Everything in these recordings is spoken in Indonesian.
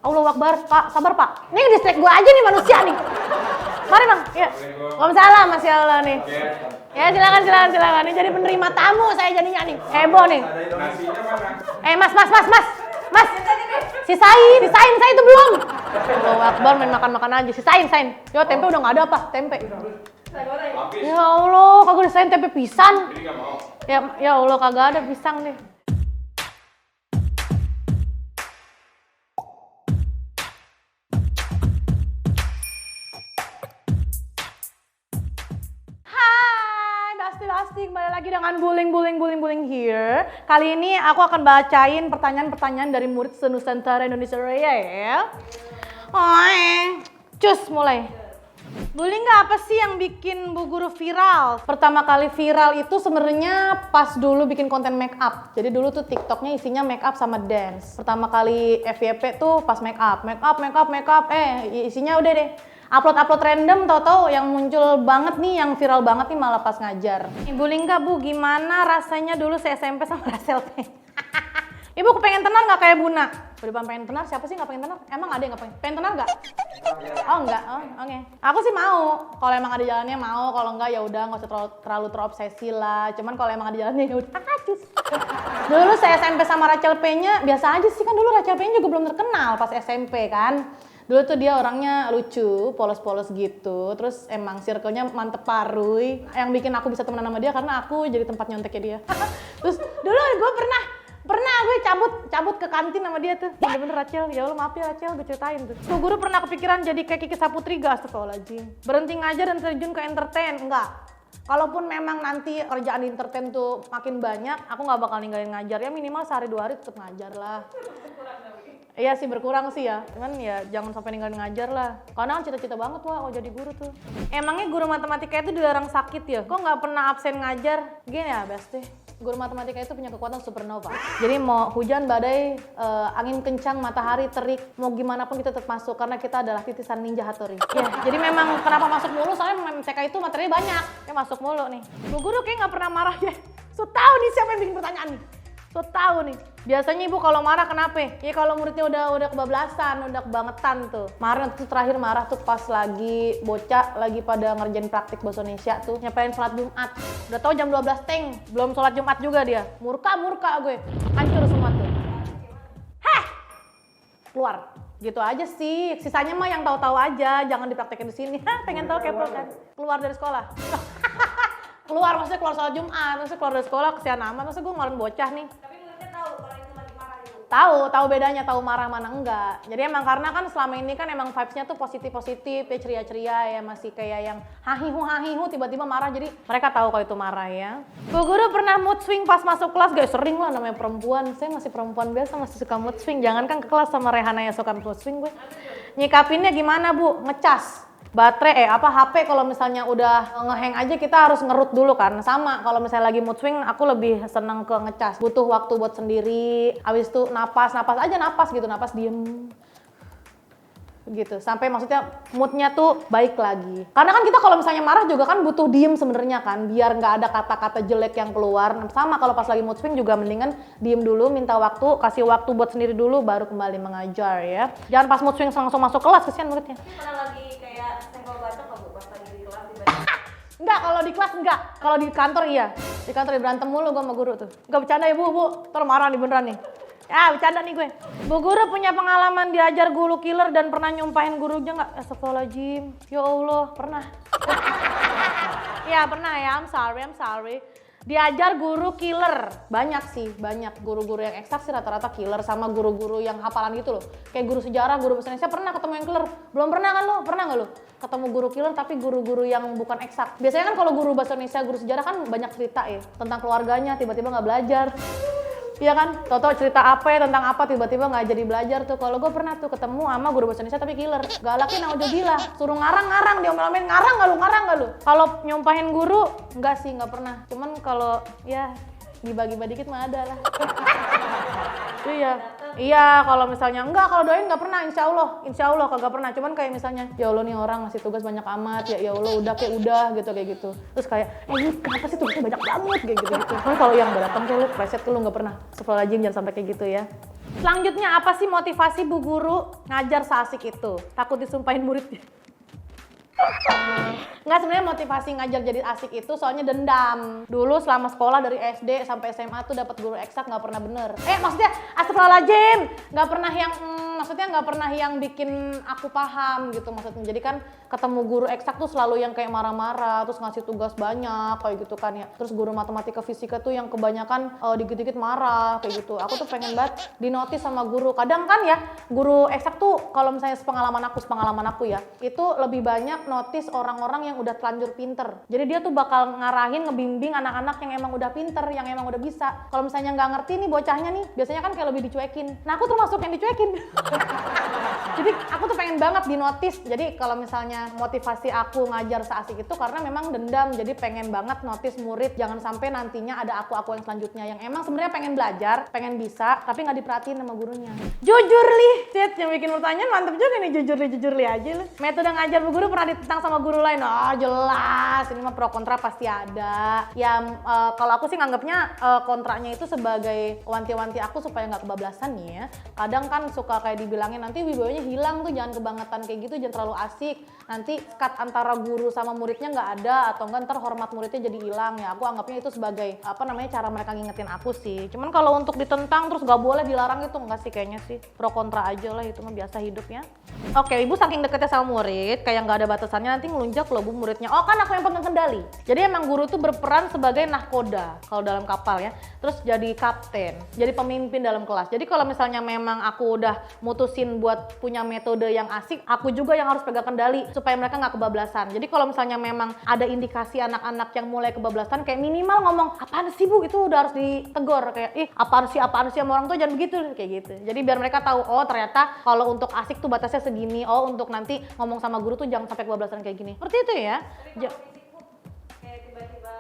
Allahu Akbar, Pak, sabar Pak. Nih distract gue aja nih manusia nih. Mari Bang, ya. Waalaikumsalam, Masya Allah nih. Ya silakan. Ini jadi penerima tamu saya jadinya nih. Heboh nih. Mas. Sisain saya itu belum. Allahu Akbar, main makan aja. Sisain. Yo, tempe udah nggak ada apa? Tempe. Ya Allah, kagak disain tempe pisang. Ya Allah, kagak ada pisang nih. Pasti kembali lagi dengan bullying here. Kali ini aku akan bacain pertanyaan-pertanyaan dari murid se-Nusantara Indonesia Raya ya. Cus mulai. Bullying nggak apa sih yang bikin Bu Guru viral? Pertama kali viral itu sebenarnya pas dulu bikin konten make up. Jadi dulu tuh TikToknya isinya make up sama dance. Pertama kali FYP tuh pas make up. Isinya udah deh. Upload random, tau-tau yang muncul banget nih, yang viral banget nih malah pas ngajar. Bullying nggak Bu? Gimana rasanya dulu saya SMP sama Rachel P? Ibu kepengen tenar nggak kayak Buna? Udah pengen tenar, siapa sih nggak pengen tenar? Emang ada yang nggak pengen tenar nggak? Oh enggak, oke. Aku sih mau, kalau emang ada jalannya mau, kalau enggak ya udah nggak usah terlalu terobsesi lah. Cuman kalau emang ada jalannya ya udah cus. Dulu saya SMP sama Rachel P-nya biasa aja sih, kan dulu Rachel P-nya juga belum terkenal pas SMP kan. Dulu tuh dia orangnya lucu, polos-polos gitu, terus emang circle-nya mantep paruy. Yang bikin aku bisa temenan sama dia karena aku jadi tempat nyonteknya dia. Terus dulu gue pernah gue cabut ke kantin sama dia tuh. Bener-bener Rachel, ya Allah maaf ya Rachel, gue ceritain tuh. Tuh guru pernah kepikiran jadi kayak Kiki Saputri gak? Astagfirullahaladzim. Berhenti ngajar dan terjun ke entertain? Enggak. Kalaupun memang nanti kerjaan di entertain tuh makin banyak, aku gak bakal ninggalin ngajar. Ya minimal sehari 2 hari tetap ngajar lah. Iya sih berkurang sih ya, cuman ya jangan sampai ninggalin ngajar lah. Karena kan cita-cita banget wah kalau jadi guru tuh. Emangnya guru matematika itu dilarang sakit ya? Kok nggak pernah absen ngajar? Gini ya besti, guru matematika itu punya kekuatan supernova. Jadi mau hujan, badai, angin kencang, matahari terik, mau gimana pun kita tetap masuk karena kita adalah titisan ninja Hattori. Ya, jadi memang kenapa masuk mulu? Soalnya MTK itu materinya banyak, ya masuk mulu nih. Bu guru kayak nggak pernah marah ya. So tahu nih siapa yang bikin pertanyaan nih. So tahu nih. Biasanya ibu kalau marah kenapa? Ya kalau muridnya udah kebablasan, udah kebangetan tuh. Kemarin tuh terakhir marah tuh pas lagi bocah lagi pada ngerjain praktik bahasa Indonesia tuh, nyapain sholat Jumat. Udah tahu jam 12 teng, belum sholat Jumat juga dia. Murka gue. Hancur semua tuh. Heh. Keluar. Gitu aja sih. Sisanya mah yang tahu-tahu aja, jangan dipraktekin di sini. Hah, pengen tahu kepo kan? Keluar dari sekolah. Maksudnya keluar sholat Jumat, maksudnya keluar dari sekolah kesian amat, maksudnya gue ngeluarin bocah nih. Tapi muridnya tahu kalau itu lagi marah itu? Tahu bedanya, tahu marah mana enggak. Jadi emang karena kan selama ini kan emang vibes-nya tuh positif ya, ceria-ceria ya, masih kayak yang hahihu tiba-tiba marah, jadi mereka tahu kalau itu marah ya. Bu guru pernah mood swing pas masuk kelas? Guys, sering lah namanya perempuan, saya masih perempuan biasa masih suka mood swing, jangankan ke kelas sama Rehana ya suka mood swing gue. Nyikapinnya gimana Bu? Ngecas. Baterai HP kalau misalnya udah ngehang aja kita harus ngerut dulu kan. Sama kalau misalnya lagi mood swing aku lebih seneng ke ngecas. Butuh waktu buat sendiri. Habis itu napas gitu, napas diem. Gitu. Sampai maksudnya moodnya tuh baik lagi. Karena kan kita kalau misalnya marah juga kan butuh diem sebenarnya kan, biar nggak ada kata-kata jelek yang keluar. Sama kalau pas lagi mood swing juga mendingan diem dulu, minta waktu, kasih waktu buat sendiri dulu baru kembali mengajar ya. Jangan pas mood swing langsung masuk kelas, kesian muridnya. Enggak, kalau di kelas enggak. Kalau di kantor iya. Di kantor berantem mulu gue sama guru tuh. Enggak bercanda ya Bu. Ntar marah nih beneran nih. Ya bercanda nih gue. Bu guru punya pengalaman diajar guru killer dan pernah nyumpahin gurunya enggak? Astagfirullahaladzim. Ya Allah, pernah. Ya pernah ya, I'm sorry. Diajar guru killer. Banyak guru-guru yang eksak sih rata-rata killer, sama guru-guru yang hafalan gitu loh. Kayak guru sejarah, guru bahasa Indonesia pernah ketemu yang killer. Belum pernah kan lo? Pernah nggak lo? Ketemu guru killer tapi guru-guru yang bukan eksak. Biasanya kan kalau guru bahasa Indonesia, guru sejarah kan banyak cerita ya tentang keluarganya, tiba-tiba nggak belajar. Iya kan, tau-tau cerita apa ya tentang apa tiba-tiba nggak jadi belajar tuh. Kalau gue pernah tuh ketemu sama guru bahasa Indonesia tapi killer, galakin naudzubillah, suruh ngarang dia omelin ngarang nggak lu? Kalau nyumpahin guru nggak sih, nggak pernah. Cuman kalau ya dibagi-bagi dikit mah ada lah. Iya kalau misalnya enggak, kalau doain nggak pernah, insya Allah kagak pernah. Cuman kayak misalnya ya Allah nih orang ngasih tugas banyak amat, ya Allah udah kayak gitu. Terus kayak ini kenapa sih tugasnya banyak banget kayak gitu. Cuman kalau yang datang kayak lu preset tuh lu nggak pernah. Astagfirullahaladzim, jangan sampai kayak gitu ya. Selanjutnya apa sih motivasi Bu Guru ngajar seasik itu? Takut disumpahin muridnya. Nggak, sebenarnya motivasi ngajar jadi asik itu soalnya dendam. Dulu selama sekolah dari SD sampai SMA tuh dapat guru eksak nggak pernah bener. Maksudnya astagfirullahaladzim, nggak pernah yang maksudnya nggak pernah yang bikin aku paham gitu maksudnya. Jadi kan ketemu guru eksak tuh selalu yang kayak marah-marah, terus ngasih tugas banyak kayak gitu kan ya. Terus guru matematika fisika tuh yang kebanyakan dikit-dikit marah kayak gitu. Aku tuh pengen banget dinotis sama guru. Kadang kan ya guru eksak tuh kalau misalnya sepengalaman aku ya, itu lebih banyak notis orang-orang yang udah telanjur pinter. Jadi dia tuh bakal ngarahin, ngebimbing anak-anak yang emang udah pinter, yang emang udah bisa. Kalau misalnya nggak ngerti nih bocahnya nih, biasanya kan kayak lebih dicuekin. Nah aku termasuk yang dicuekin. Jadi aku tuh pengen banget dinotis. Jadi kalau misalnya motivasi aku ngajar seasik itu karena memang dendam. Jadi pengen banget notis murid, jangan sampai nantinya ada aku yang selanjutnya yang emang sebenarnya pengen belajar, pengen bisa, tapi nggak diperhatiin sama gurunya. Jujur Lih, Cid, yang bikin pertanyaan mantep juga nih, jujur li aja lu. Metode ngajar Bu Guru pernah ditentang sama guru lain? Oh jelas, ini mah pro kontra pasti ada. Ya kalau aku sih nganggapnya kontranya itu sebagai wanti-wanti aku supaya nggak kebablasan nih ya. Kadang kan suka kayak dibilangin nanti wibawanya hilang tuh, jangan kebangetan kayak gitu, jangan terlalu asik. Nanti sekat antara guru sama muridnya nggak ada, atau enggak ntar hormat muridnya jadi hilang ya. Aku anggapnya itu sebagai cara mereka ngingetin aku sih. Cuman kalau untuk ditentang terus nggak boleh dilarang itu enggak sih, kayaknya sih pro kontra aja lah, itu mah biasa hidupnya. Oke, ibu saking deketnya sama murid kayak nggak ada batasannya, nanti ngelunjak loh Bu muridnya. Oh kan aku yang pegang kendali. Jadi emang guru tuh berperan sebagai nahkoda kalau dalam kapal ya. Terus jadi kapten, jadi pemimpin dalam kelas. Jadi kalau misalnya memang aku udah mutusin buat punya metode yang asik, aku juga yang harus pegang kendali supaya mereka nggak kebablasan. Jadi kalau misalnya memang ada indikasi anak-anak yang mulai kebablasan, kayak minimal ngomong apaan sih Bu, itu udah harus ditegur kayak apaan sih sama orang tua, jangan begitu kayak gitu. Jadi biar mereka tahu oh ternyata kalau untuk asik tuh batasnya segini, oh untuk nanti ngomong sama guru tuh jangan sampai kebablasan kayak gini. Seperti itu ya. Kayak tiba-tiba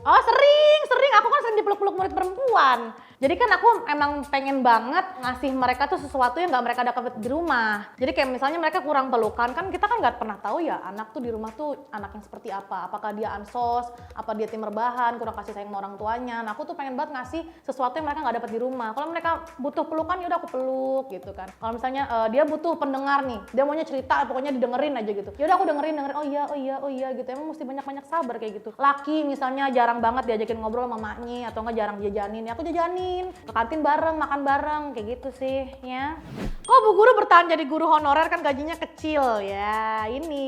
Oh sering, aku kan sering dipeluk-peluk murid perempuan. Jadi kan aku emang pengen banget ngasih mereka tuh sesuatu yang nggak mereka dapat di rumah. Jadi kayak misalnya mereka kurang pelukan, kan kita kan nggak pernah tahu ya anak tuh di rumah tuh anak yang seperti apa. Apakah dia ansos, apa dia tim rebahan, kurang kasih sayang sama orang tuanya. Nah aku tuh pengen banget ngasih sesuatu yang mereka nggak dapat di rumah. Kalau mereka butuh pelukan ya udah aku peluk gitu kan. Kalau misalnya dia butuh pendengar nih, dia maunya cerita, pokoknya didengerin aja gitu. Ya udah aku dengerin, oh iya gitu. Emang mesti banyak sabar kayak gitu. Laki misalnya jarang banget diajakin ngobrol sama maknya atau nggak jarang dijajanin, ya aku jajanin. Ke kantin bareng, makan bareng, kayak gitu sih ya. Kok Bu Guru bertahan jadi guru honorer, kan gajinya kecil ya. Ini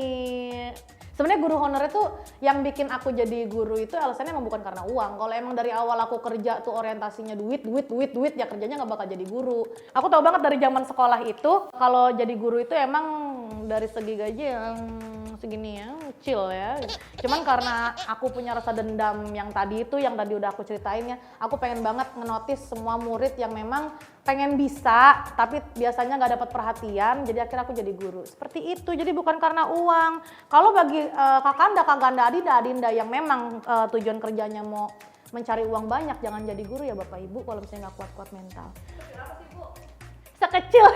sebenarnya guru honorer tuh yang bikin aku jadi guru itu alasannya emang bukan karena uang. Kalau emang dari awal aku kerja tuh orientasinya duit ya kerjanya nggak bakal jadi guru. Aku tahu banget dari zaman sekolah itu kalau jadi guru itu emang dari segi gaji yang segini ya, kecil ya. Cuman karena aku punya rasa dendam yang tadi udah aku ceritain ya, aku pengen banget ngenotis semua murid yang memang pengen bisa tapi biasanya nggak dapat perhatian, jadi akhirnya aku jadi guru. Seperti itu, jadi bukan karena uang. Kalau bagi kakanda, adinda yang memang tujuan kerjanya mau mencari uang banyak, jangan jadi guru ya Bapak Ibu kalau misalnya nggak kuat mental. berapa sih Bu? Sekecil.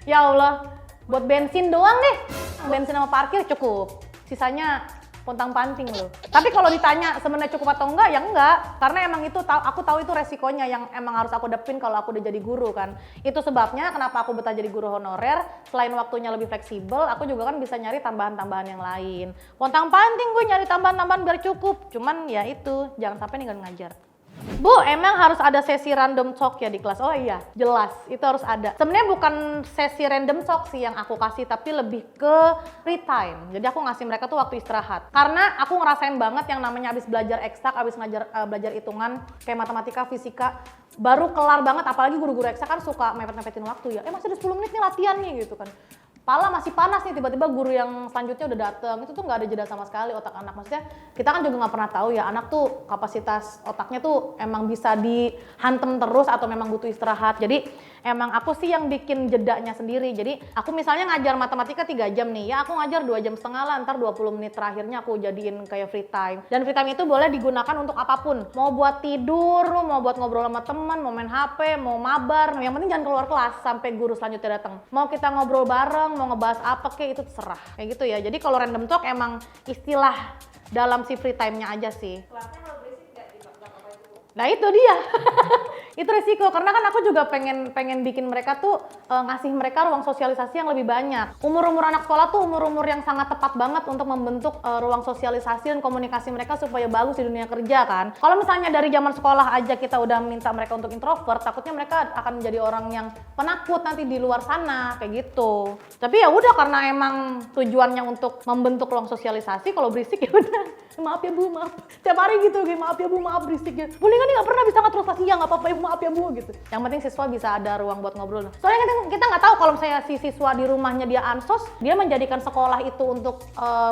Ya Allah, buat bensin doang deh. Bensin sama parkir cukup. Sisanya pontang-panting loh. Tapi kalau ditanya sebenarnya cukup atau enggak, ya enggak. Karena emang itu aku tahu itu resikonya yang emang harus aku dapin kalau aku udah jadi guru kan. Itu sebabnya kenapa aku betah jadi guru honorer. Selain waktunya lebih fleksibel, aku juga kan bisa nyari tambahan-tambahan yang lain. Pontang-panting gue nyari tambahan-tambahan biar cukup. Cuman ya itu, jangan sampai ninggalin ngajar. Bu, emang harus ada sesi random talk ya di kelas? Oh iya, jelas, itu harus ada. Sebenarnya bukan sesi random talk sih yang aku kasih, tapi lebih ke free time. Jadi aku ngasih mereka tuh waktu istirahat. Karena aku ngerasain banget yang namanya abis belajar eksak, abis belajar hitungan, kayak matematika, fisika, baru kelar banget, apalagi guru-guru eksak kan suka mepet-mepetin waktu ya. Masih ada 10 menit nih latihan nih gitu kan. Pala masih panas nih, tiba-tiba guru yang selanjutnya udah dateng, itu tuh nggak ada jeda sama sekali otak anak. Maksudnya kita kan juga nggak pernah tahu ya anak tuh kapasitas otaknya tuh emang bisa dihantem terus atau memang butuh istirahat. Jadi emang aku sih yang bikin jedanya sendiri. Jadi aku misalnya ngajar matematika 3 jam nih, ya aku ngajar 2 jam setengah lah, ntar 20 menit terakhirnya aku jadiin kayak free time. Dan free time itu boleh digunakan untuk apapun. Mau buat tidur, mau buat ngobrol sama teman, mau main HP, mau mabar, yang penting jangan keluar kelas sampai guru selanjutnya datang. Mau kita ngobrol bareng, mau ngebahas apa kayak itu terserah. Kayak gitu ya. Jadi kalau random talk emang istilah dalam si free time-nya aja sih. Kelasnya kalau berisik nggak apa-apa itu? Nah itu dia. Itu resiko, karena kan aku juga pengen bikin mereka tuh ngasih mereka ruang sosialisasi yang lebih banyak. Umur-umur anak sekolah tuh umur-umur yang sangat tepat banget untuk membentuk ruang sosialisasi dan komunikasi mereka supaya bagus di dunia kerja kan. Kalau misalnya dari zaman sekolah aja kita udah minta mereka untuk introvert, takutnya mereka akan menjadi orang yang penakut nanti di luar sana kayak gitu. Tapi ya udah, karena emang tujuannya untuk membentuk ruang sosialisasi, kalau berisik ya udah. Maaf ya Bu, maaf. Tiap hari gitu, kayak maaf ya Bu, maaf berisik ya. Boleh nggak nih, nggak pernah bisa ngatur ya, nggak apa-apa ya Bu, maaf ya Bu gitu. Yang penting siswa bisa ada ruang buat ngobrol. Soalnya kita nggak tahu kalau misalnya si siswa di rumahnya dia ansos, dia menjadikan sekolah itu untuk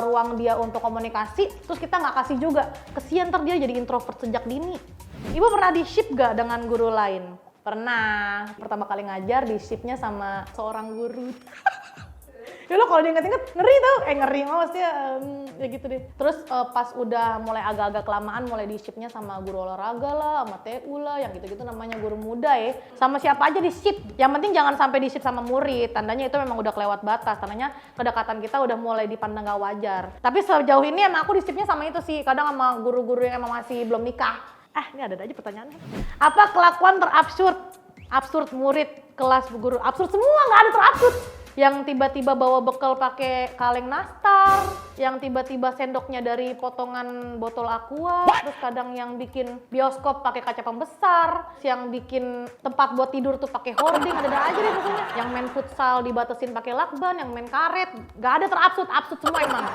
ruang dia untuk komunikasi, terus kita nggak kasih juga. Kesian ntar dia jadi introvert sejak dini. Ibu pernah di-ship gak dengan guru lain? Pernah. Pertama kali ngajar di-shipnya sama seorang guru. Ya lo kalau diinget-inget ngeri tau, ngeri maksudnya ya gitu deh. Terus pas udah mulai agak-agak kelamaan mulai di-shipnya sama guru olahraga lah, sama TU lah, yang gitu-gitu namanya guru muda ya. Sama siapa aja di-ship, yang penting jangan sampai di-ship sama murid, tandanya itu memang udah kelewat batas, tandanya kedekatan kita udah mulai dipandang gak wajar. Tapi sejauh ini emang aku di-shipnya sama itu sih, kadang sama guru-guru yang emang masih belum nikah. Ini ada aja pertanyaannya. Apa kelakuan absurd murid kelas guru? Absurd semua, nggak ada terabsurd. Yang tiba-tiba bawa bekal pakai kaleng nastar, yang tiba-tiba sendoknya dari potongan botol aqua, terus kadang yang bikin bioskop pakai kaca pembesar, yang bikin tempat buat tidur tuh pakai hoarding, ada aja deh pokoknya. Yang main futsal dibatasin pakai lakban, yang main karet, nggak ada terabsurd semua emang.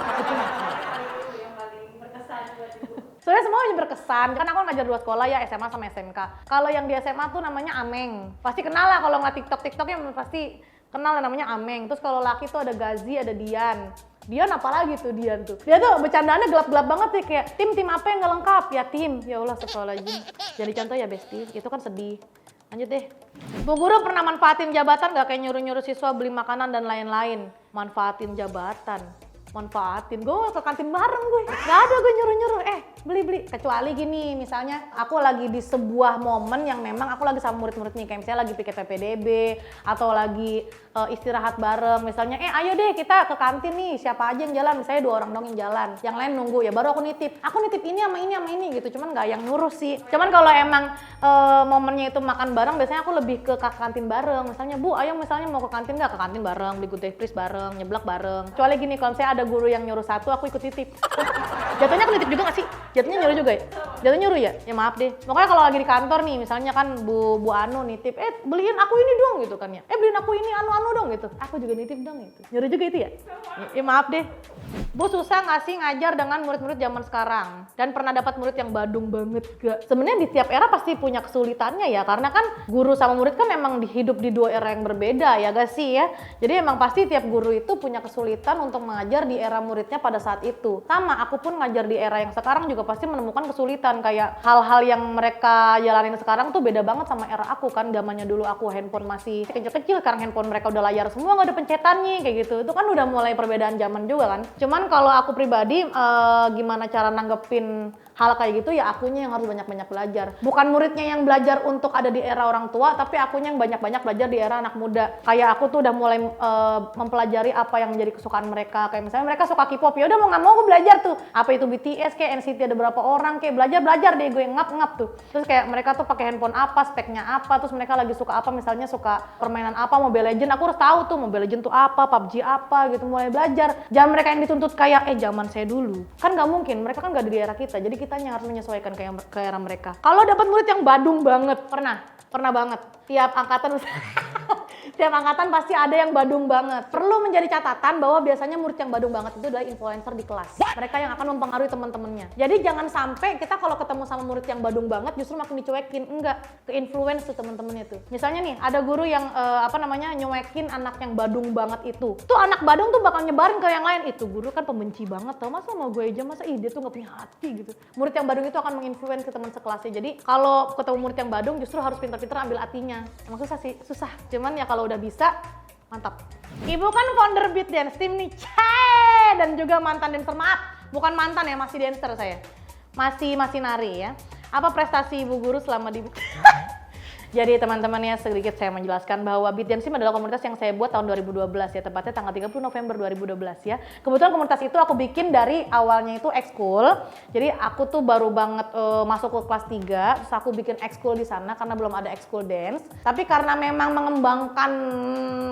Yang paling berkesan buat Ibu. Soalnya semuanya berkesan, kan aku ngajar 2 sekolah ya, SMA sama SMK. Kalau yang di SMA tuh namanya Ameng, pasti kenal lah kalau nggak TikToknya pasti kenal lah, namanya Ameng. Terus kalau laki tuh ada Gazi, ada Dian. Dian apalagi tuh Dian tuh. Dia tuh bercandaannya gelap-gelap banget sih, kayak tim apa yang nggak lengkap? Ya tim, ya Allah astagfirullahaladzim. Jadi contoh ya Besti, itu kan sedih. Lanjut deh. Bu guru pernah manfaatin jabatan nggak, kayak nyuruh-nyuruh siswa beli makanan dan lain-lain? Manfaatin jabatan. Gue ke kantin bareng gue. Gak ada gue nyuruh-nyuruh, beli. Kecuali gini, misalnya aku lagi di sebuah momen yang memang aku lagi sama murid-murid nih, kayak misalnya lagi piket PPDB atau lagi istirahat bareng. Misalnya, ayo deh kita ke kantin nih, siapa aja yang jalan? Misalnya 2 orang dong yang jalan, yang lain nunggu, ya baru aku nitip. Aku nitip ini sama ini gitu, cuman gak yang nyuruh sih. Cuman kalau emang momennya itu makan bareng, biasanya aku lebih ke kantin bareng. Misalnya, Bu, ayo misalnya mau ke kantin nggak? Ke kantin bareng, beli Good Day Freeze bareng, nyeblak bareng. Kecuali gini, kalau misalnya ada guru yang nyuruh satu, aku ikut titip. Jatuhnya aku nitip juga nggak sih? Jatuhnya nyuruh juga ya? Jatuhnya nyuruh ya? Ya maaf deh. Makanya kalau lagi di kantor nih, misalnya kan Bu Anu nitip, beliin aku ini dong gitu kan ya. Beliin aku ini anu dong gitu. Aku juga nitip dong gitu. Nyuruh juga itu ya? Ya maaf deh. Bu, susah nggak sih ngajar dengan murid-murid zaman sekarang? Dan pernah dapat murid yang badung banget gak? Sebenarnya di tiap era pasti punya kesulitannya ya, karena kan guru sama murid kan emang hidup di 2 era yang berbeda ya gak sih ya? Jadi emang pasti tiap guru itu punya kesulitan untuk mengajar di era muridnya pada saat itu. Sama, aku pun ngajar di era yang sekarang juga pasti menemukan kesulitan, kayak hal-hal yang mereka jalanin sekarang tuh beda banget sama era aku kan. Zamannya dulu aku handphone masih kecil-kecil, sekarang handphone mereka udah layar semua, nggak ada pencetannya kayak gitu. Itu kan udah mulai perbedaan zaman juga kan. Cuman kalau aku pribadi gimana cara nanggepin hal kayak gitu, ya akunya yang harus banyak-banyak belajar. Bukan muridnya yang belajar untuk ada di era orang tua, tapi akunya yang banyak-banyak belajar di era anak muda. Kayak aku tuh udah mulai mempelajari apa yang menjadi kesukaan mereka. Kayak misalnya mereka suka K-pop, ya udah mau nggak mau aku belajar tuh. Apa itu BTS, kayak NCT ada berapa orang, kayak belajar deh gue ngap tuh. Terus kayak mereka tuh pakai handphone apa, speknya apa, terus mereka lagi suka apa, misalnya suka permainan apa, Mobile Legends, aku harus tahu tuh Mobile Legends tuh apa, PUBG apa gitu, mulai belajar. Jangan mereka yang dituntut kayak zaman saya dulu. Kan nggak mungkin, mereka kan nggak di era kita. Jadi kitanya harus menyesuaikan ke era mereka. Kalau dapat murid yang badung banget, pernah banget. Tiap angkatan tiap angkatan pasti ada yang badung banget. Perlu menjadi catatan bahwa biasanya murid yang badung banget itu adalah influencer di kelas. Mereka yang akan mempengaruhi teman-temannya. Jadi jangan sampai kita kalau ketemu sama murid yang badung banget justru makin dicuekin. Enggak, ke-influence tuh teman-temannya tuh. Misalnya nih, ada guru yang nyuekin anak yang badung banget itu. Tuh anak badung tuh bakal nyebarin ke yang lain. Itu guru kan pembenci banget tau. Masa mau gue aja, masa dia tuh gak punya hati gitu. Murid yang badung itu akan menginfluence ke teman sekelasnya. Jadi kalau ketemu murid yang badung justru harus pintar-pintar ambil hatinya. Emang susah sih, susah. Cuman ya kalau udah bisa, mantap. Ibu kan founder Beat Dance Team nih, dan juga mantan dancer. Maaf, bukan mantan ya, masih dancer saya. Masih nari ya. Apa prestasi ibu guru selama di Jadi teman-teman ya, sedikit saya menjelaskan bahwa Beat Dance Team adalah komunitas yang saya buat tahun 2012 ya, tepatnya tanggal 30 November 2012 ya. Kebetulan komunitas itu aku bikin dari awalnya itu ekskul. Jadi aku tuh baru banget masuk ke kelas 3, terus aku bikin ekskul di sana karena belum ada ekskul dance. Tapi karena memang mengembangkan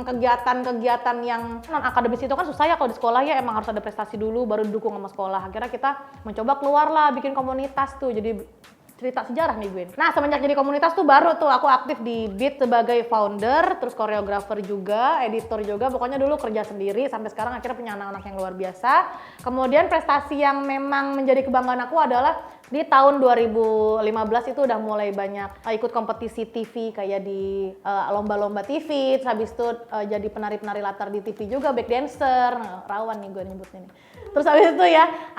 kegiatan-kegiatan yang non akademis itu kan susah ya kalau di sekolah ya, emang harus ada prestasi dulu baru didukung sama sekolah. Akhirnya kita mencoba keluar lah bikin komunitas tuh. Jadi cerita sejarah nih gue. Nah, semenjak jadi komunitas tuh baru tuh aku aktif di Beat sebagai founder, terus koreografer juga, editor juga. Pokoknya dulu kerja sendiri sampai sekarang akhirnya punya anak-anak yang luar biasa. Kemudian prestasi yang memang menjadi kebanggaan aku adalah di tahun 2015 itu udah mulai banyak ikut kompetisi TV kayak di lomba-lomba TV, terus habis itu jadi penari-penari latar di TV juga, back dancer. Nah, rawan nih gue nyebutnya nih. Terus habis itu ya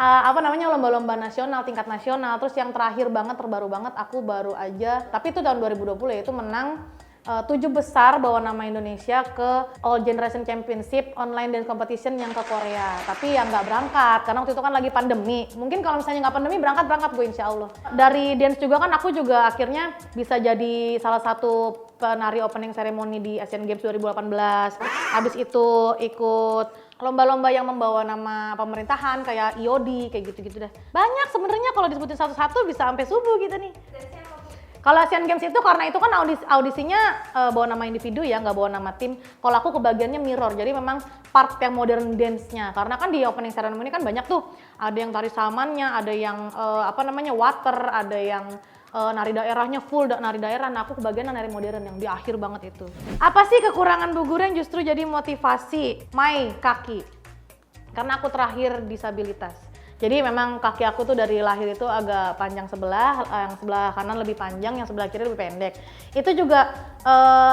lomba-lomba nasional, tingkat nasional. Terus yang terakhir banget, terbaru banget, aku baru aja, tapi itu tahun 2020 ya, itu menang 7 besar bawa nama Indonesia ke All Generation Championship Online Dance Competition yang ke Korea. Tapi yang nggak berangkat karena waktu itu kan lagi pandemi. Mungkin kalau misalnya nggak pandemi berangkat gue insya Allah. Dari dance juga kan aku juga akhirnya bisa jadi salah satu penari opening ceremony di Asian Games 2018. Habis itu ikut lomba-lomba yang membawa nama pemerintahan kayak IOD kayak gitu-gitu deh. Banyak sebenarnya kalau disebutin satu-satu bisa sampai subuh gitu nih. Kalau Asian Games itu karena itu kan audisinya bawa nama individu ya, nggak bawa nama tim. Kalau aku kebagiannya mirror, jadi memang part yang modern dance-nya. Karena kan di opening ceremony kan banyak tuh, ada yang tari samannya, ada yang water, ada yang nari daerahnya full nari daerah. Nah aku kebagian nari modern yang di akhir banget itu. Apa sih kekurangan Bu Guru yang justru jadi motivasi? Kaki. Karena aku terakhir disabilitas. Jadi memang kaki aku tuh dari lahir itu agak panjang sebelah, yang sebelah kanan lebih panjang, yang sebelah kiri lebih pendek. Itu juga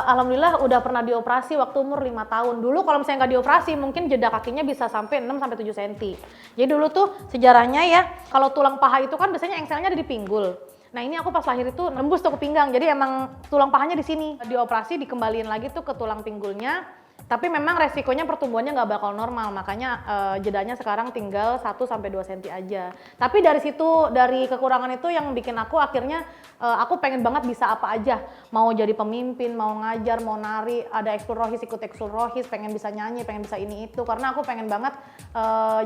alhamdulillah udah pernah dioperasi waktu umur 5 tahun. Dulu kalau misalnya nggak dioperasi mungkin jeda kakinya bisa sampai 6-7 cm. Jadi dulu tuh sejarahnya ya, kalau tulang paha itu kan biasanya engselnya ada di pinggul. Nah ini aku pas lahir itu nembus tuh ke pinggang, jadi emang tulang pahanya di sini. Dioperasi dikembaliin lagi tuh ke tulang pinggulnya. Tapi memang resikonya pertumbuhannya nggak bakal normal, makanya jedanya sekarang tinggal 1-2 cm aja. Tapi dari situ, dari kekurangan itu yang bikin aku akhirnya aku pengen banget bisa apa aja. Mau jadi pemimpin, mau ngajar, mau nari, ada ekskul rohis, ikut ekskul rohis, pengen bisa nyanyi, pengen bisa ini itu. Karena aku pengen banget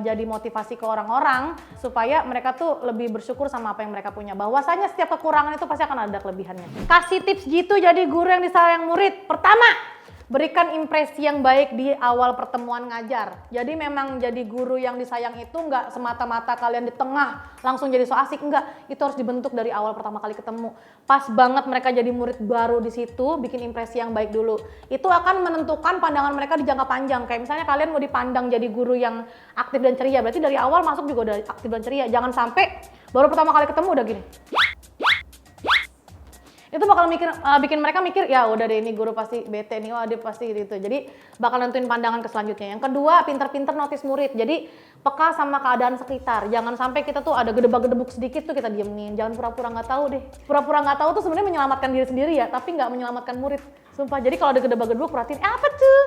jadi motivasi ke orang-orang supaya mereka tuh lebih bersyukur sama apa yang mereka punya. Bahwasanya setiap kekurangan itu pasti akan ada kelebihannya. Kasih tips gitu jadi guru yang disayang murid. Pertama, berikan impresi yang baik di awal pertemuan ngajar. Jadi memang jadi guru yang disayang itu nggak semata-mata kalian di tengah langsung jadi so asik, enggak. Itu harus dibentuk dari awal pertama kali ketemu. Pas banget mereka jadi murid baru di situ, bikin impresi yang baik dulu. Itu akan menentukan pandangan mereka di jangka panjang. Kayak misalnya kalian mau dipandang jadi guru yang aktif dan ceria, berarti dari awal masuk juga udah aktif dan ceria. Jangan sampai baru pertama kali ketemu udah gini. Itu bakal bikin mereka mikir, ya udah deh ini guru pasti bete nih, dia pasti gitu. Jadi bakal nentuin pandangan ke selanjutnya. Yang kedua, pinter-pinter notice murid. Jadi peka sama keadaan sekitar. Jangan sampai kita tuh ada gedebak-gedebuk sedikit tuh kita diemin. Jangan pura-pura nggak tahu deh. Pura-pura nggak tahu tuh sebenarnya menyelamatkan diri sendiri ya, tapi nggak menyelamatkan murid. Sumpah. Jadi kalau ada gedebak-gedebuk perhatiin, apa tuh?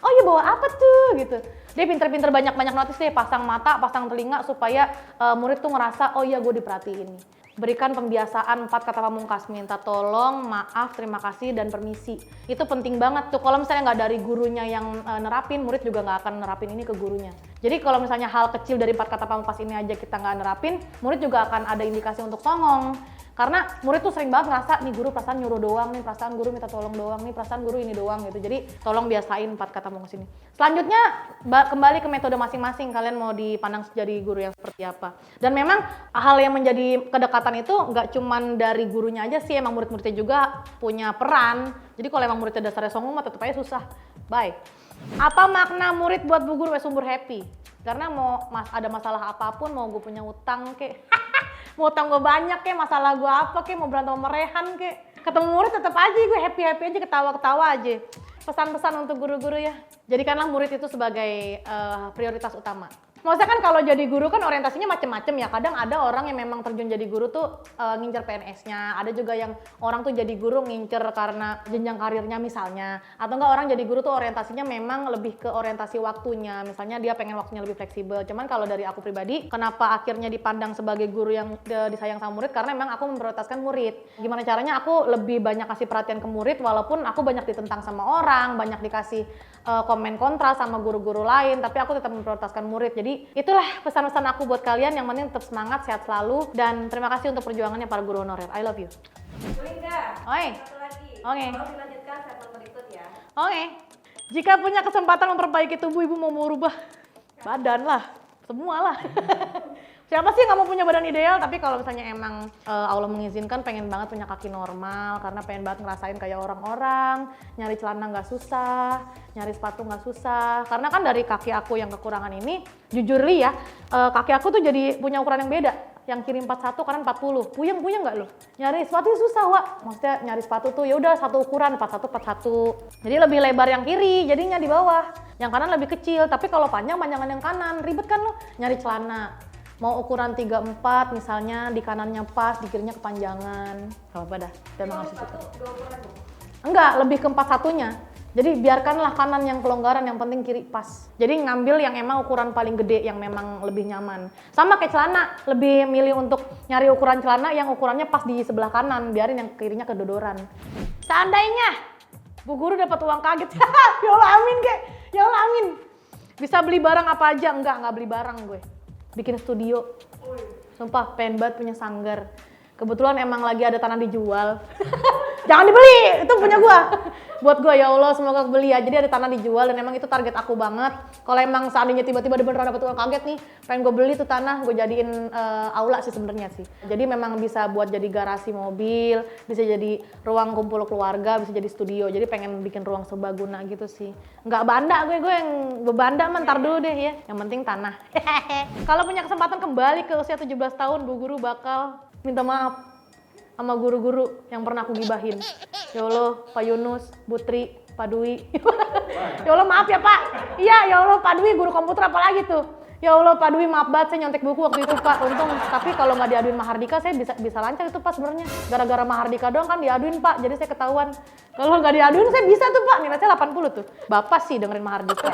Oh iya bawa apa tuh gitu. Dia pinter-pinter banyak-banyak notice deh, pasang mata, pasang telinga supaya murid tuh ngerasa oh iya gue diperhatiin. Berikan pembiasaan 4 kata pamungkas, minta tolong, maaf, terima kasih, dan permisi. Itu penting banget tuh. Kalau misalnya nggak dari gurunya yang nerapin, murid juga nggak akan nerapin ini ke gurunya. Jadi kalau misalnya hal kecil dari 4 kata pamungkas ini aja kita nggak nerapin, murid juga akan ada indikasi untuk songong. Karena murid tuh sering banget ngerasa, nih guru perasaan nyuruh doang, nih perasaan guru minta tolong doang, nih perasaan guru ini doang gitu. Jadi tolong biasain 4 kata pamungkas ini. Selanjutnya kembali ke metode masing-masing, kalian mau dipandang jadi guru yang seperti apa. Dan memang hal yang menjadi kedekatan itu nggak cuman dari gurunya aja sih, emang murid-muridnya juga punya peran. Jadi kalau emang muridnya dasarnya songong mah tetep aja susah. Bye. Apa makna murid buat Bu Guru Sumber Happy? Karena mau ada masalah apapun, mau gue punya utang kek, mau utang gue banyak kek, masalah gue apa kek, mau berantem sama Rehan kek, ketemu murid tetap aja gue happy-happy aja, ketawa-ketawa aja. Pesan-pesan untuk guru-guru ya, jadikanlah murid itu sebagai prioritas utama. Maksudnya kan kalau jadi guru kan orientasinya macem-macem ya. Kadang ada orang yang memang terjun jadi guru tuh ngincer PNS-nya. Ada juga yang orang tuh jadi guru ngincer karena jenjang karirnya misalnya. Atau enggak orang jadi guru tuh orientasinya memang lebih ke orientasi waktunya. Misalnya dia pengen waktunya lebih fleksibel. Cuman kalau dari aku pribadi, kenapa akhirnya dipandang sebagai guru yang disayang sama murid? Karena memang aku memprioritaskan murid. Gimana caranya aku lebih banyak kasih perhatian ke murid walaupun aku banyak ditentang sama orang, banyak dikasih komen kontra sama guru-guru lain, tapi aku tetap memprioritaskan murid. Jadi itulah pesan-pesan aku buat kalian, yang penting tetap semangat, sehat selalu, dan terima kasih untuk perjuangannya para guru honorer. I love you. Boleh nggak? Oke. Satu lagi. Oke. Mau dilanjutkan segmen berikut ya. Oke. Jika punya kesempatan memperbaiki tubuh, ibu mau merubah badan lah, semua lah. Siapa sih nggak mau punya badan ideal? Tapi kalau misalnya emang Allah mengizinkan, pengen banget punya kaki normal, karena pengen banget ngerasain kayak orang-orang, nyari celana nggak susah, nyari sepatu nggak susah. Karena kan dari kaki aku yang kekurangan ini, jujur li ya, kaki aku tuh jadi punya ukuran yang beda. Yang kiri 41, kanan 40. Puyeng nggak lo? Nyari sepatu susah, Wak. Maksudnya nyari sepatu tuh ya udah satu ukuran 41. Jadi lebih lebar yang kiri, jadinya di bawah. Yang kanan lebih kecil, tapi kalau panjangan yang kanan, ribet kan lo nyari celana. Mau ukuran 34 misalnya, di kanannya pas, di kirinya kepanjangan. Gak apa-apa dah, memang harus itu. Enggak, lebih ke 41-nya. Jadi biarkanlah kanan yang kelonggaran, yang penting kiri pas. Jadi ngambil yang emang ukuran paling gede, yang memang lebih nyaman. Sama kayak celana, lebih milih untuk nyari ukuran celana yang ukurannya pas di sebelah kanan, biarin yang kirinya kedodoran. Seandainya Bu Guru dapat uang kaget, ya Allah amin kek, ya Allah amin. Bisa beli barang apa aja? Enggak beli barang gue. Bikin studio. Sumpah pengen banget punya sanggar. Kebetulan emang lagi ada tanah dijual. Jangan dibeli, itu punya gua. Buat gua, ya Allah semoga beli ya. Jadi ada tanah dijual dan emang itu target aku banget. Kalau emang seandainya tiba-tiba beneran dapat uang kaget nih, pengen gua beli tuh tanah, gua jadiin aula sih sebenarnya sih. Jadi memang bisa buat jadi garasi mobil, bisa jadi ruang kumpul keluarga, bisa jadi studio. Jadi pengen bikin ruang serbaguna gitu sih. Nggak banda gue yang bebanda ntar dulu deh ya. Yang penting tanah. Kalau punya kesempatan kembali ke usia 17 tahun, Bu Guru bakal minta maaf sama guru-guru yang pernah aku gibahin. Ya Allah, Pak Yunus, Putri, Pak Dwi. Ya Allah, maaf ya Pak. Iya, ya Allah, Pak Dwi guru komputer apa lagi tuh? Ya Allah, Pak Dwi maaf banget, saya nyontek buku waktu itu Pak. Untung, tapi kalau nggak diaduin Mahardika, saya bisa lancar itu Pak sebenarnya. Gara-gara Mahardika doang kan diaduin Pak, jadi saya ketahuan. Kalau nggak diaduin, saya bisa tuh Pak. Nilai saya 80 tuh. Bapak sih dengerin Mahardika.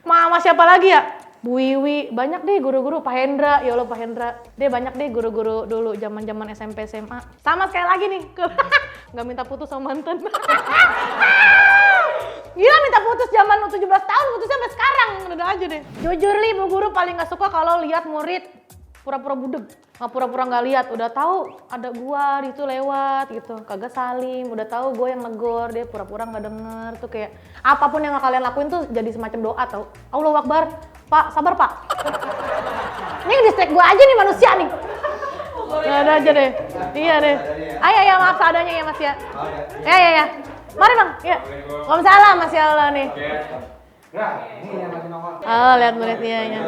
Mama siapa lagi ya? Bu Wiwi, banyak deh guru-guru, Pak Hendra, ya Allah Pak Hendra. Dia banyak deh guru-guru dulu zaman-zaman SMP SMA. Sama sekali lagi nih, nggak minta putus sama mantan. Gila minta putus zaman 17 tahun, putusnya sampai sekarang, udah aja deh. Jujur li, Bu Guru paling nggak suka kalau lihat murid pura-pura budeg. Nggak pura-pura nggak lihat, udah tahu ada gua di itu lewat gitu, kagak salim, udah tahu gue yang negor, dia pura-pura nggak denger tuh kayak apapun yang kalian lakuin tuh jadi semacam doa tau. Allahu Akbar, Pak sabar Pak. Ini distract gue aja nih manusia nih. Nggak ada aja deh, iya deh. Ayo ya maaf seadanya ya Mas ya. Ya. Mari Bang, ya. Waalaikumsalam Mas ya Allah nih. Oh lihat muridnya ya.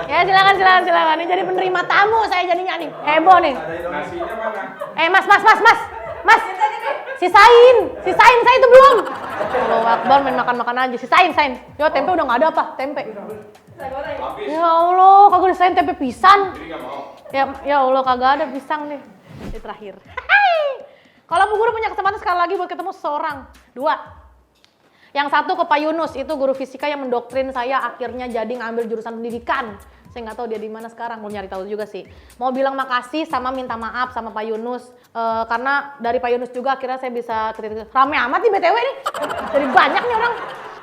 Ya silakan. Ini jadi penerima tamu saya jadinya nih. Heboh nih. Mas. Sisain saya itu belum. Allahu Akbar main makan aja. Sisain. Yo tempe udah nggak ada apa? Tempe. Ya Allah, kagak disain tempe pisang. Ya Allah kagak ada pisang nih. Ini terakhir. Kalau Bu Guru punya kesempatan sekali lagi buat ketemu seseorang, 2. Yang satu ke Pak Yunus, itu guru fisika yang mendoktrin saya akhirnya jadi ngambil jurusan pendidikan. Saya nggak tahu dia di mana sekarang, mau nyari tahu juga sih. Mau bilang makasih sama minta maaf sama Pak Yunus, karena dari Pak Yunus juga akhirnya saya bisa rame amat nih BTW nih, jadi banyak nih orang.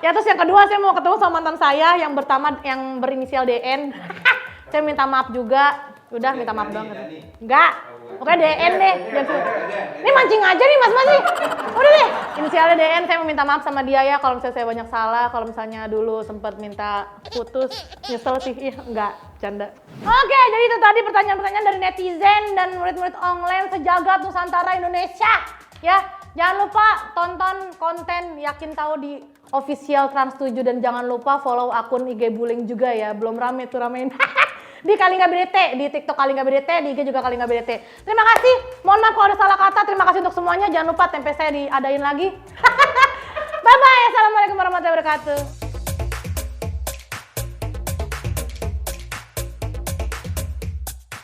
Ya terus yang kedua saya mau ketemu sama mantan saya yang berinisial DN. Saya minta maaf juga, udah minta maaf doang. Enggak. Oke DN deh. Ini mancing aja nih Mas nih. Udah deh. Inisialnya DN, saya mau minta maaf sama dia ya kalau misalnya saya banyak salah, kalau misalnya dulu sempat minta putus, nyesel sih. Iya, enggak, canda. Oke, jadi itu tadi pertanyaan-pertanyaan dari netizen dan murid-murid online sejagat Nusantara Indonesia. Ya, jangan lupa tonton konten Yakin Tahu di official Trans 7 dan jangan lupa follow akun IG Buling juga ya. Belum rame tuh ramein. Di Kalingga BDT, di TikTok Kalingga BDT, di IG juga Kalingga BDT. Terima kasih, mohon maaf kalau ada salah kata, terima kasih untuk semuanya. Jangan lupa tempe saya diadain lagi. Bye-bye, assalamualaikum warahmatullahi wabarakatuh.